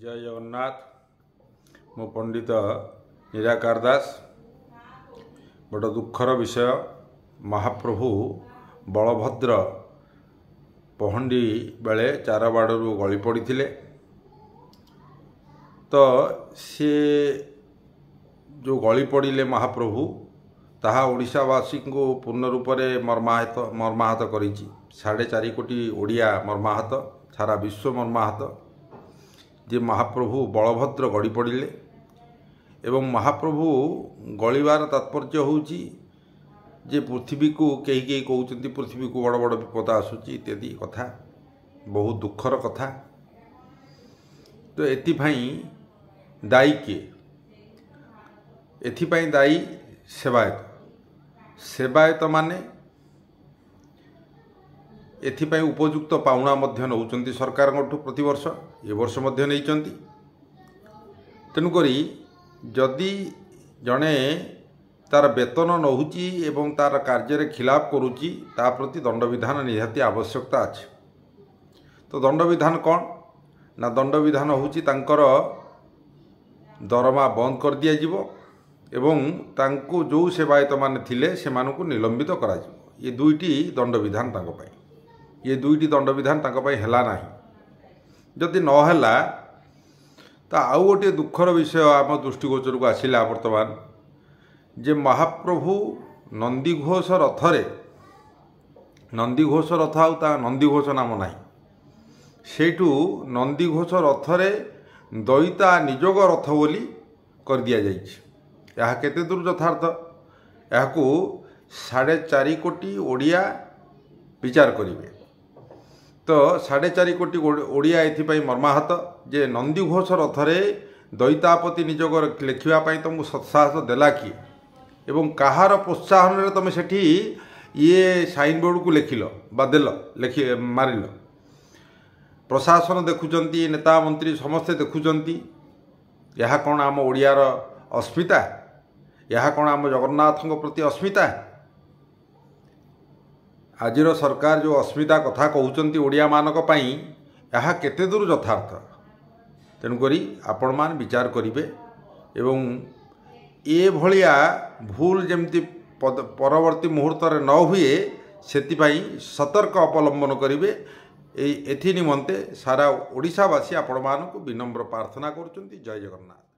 जय जगन्नाथ। मो पंडित निराकार दास। बड़ दुखर विषय, महाप्रभु बलभद्र पहंडी बेले चारबाड़ू गली पड़ी तो सी जो गली पड़े महाप्रभु ताहा ओडिशावासी को पूर्ण रूप से मर्माहत करी। 4.5 कोटी ओडिया मर्माहत, सारा विश्व मर्माहत जे महाप्रभु बलभद्र गड़ी पड़े। एवं महाप्रभु गलिबार तात्पर्य होउची जे पृथ्वी को कई कई कहते पृथ्वी को बड़ बड़ विपद आसूची इत्यादि कथा, बहुत दुखर कथा। तो एथिपाई दायी किए? एथिपाई दायी सेवायत। सेवायत माने एथिपाई उपयुक्त पाउना मध्य नौचंती सरकार प्रति वर्ष, ये वर्ष मध्य नहीं। तेणुकरी जदि जड़े तार वेतन नौची एवं तार कार्य खिलाफ करुच्ची ता प्रति दंड विधान निहाती आवश्यकता अच्छे। तो दंड विधान कौन ना, दंड विधान होची तांकर दरमा बंद कर दिया जिवो एवं तांको जो सेवायत माने थिले से मानकु निलंबित करा जिवो। ये दुईटी दंड विधान तांको पाई, ये दुईटी दंड विधान तांको पाई हेला नाही। जदि न हेला तो आउ गोटे दुखर विषय आम दृष्टिगोचर को आसिला वर्तमान जे महाप्रभु नंदीघोष रथरे, नंदीघोष रथ आ नंदीघोष नाम ना, सेठू नंदीघोष रथरे दयिता निजोग रथ बोली कर दिया जाइछि। यह केते दूर यथार्थ? यह 4.5 कोटी ओडिया विचार करिवे। तो 4.5 कोटी ओडिया एथिपाई मर्माहत जे नंदीघोष रथरे दयितापति निजोग लिखिबापी तुमको सत्साहस देला किए एवं कहार प्रोत्साहन तुम सेठी ये साइन बोर्ड को लिखिल बा देल लिखि मारिल। प्रशासन देखुचंती, नेता मंत्री समस्ते देखुचंती। यह कौन आम ओडियार अस्मिता? यह कौन आम जगन्नाथ प्रति अस्मिता? आजिर सरकार जो अस्मिता कथा कहउचंती ओडिया मानक पई, यह केते दूर यथार्थ? तेणुकरी आपण मान विचार करिवे एवं ए भलिया भूल जमती परवर्ती मुहूर्त न हुए सेतिपाई सतर्क अवलंबन करिवे। एथि निमंते सारा ओडिशावासी आपण मानक विनम्र प्रार्थना करुचंती। जय जगन्नाथ।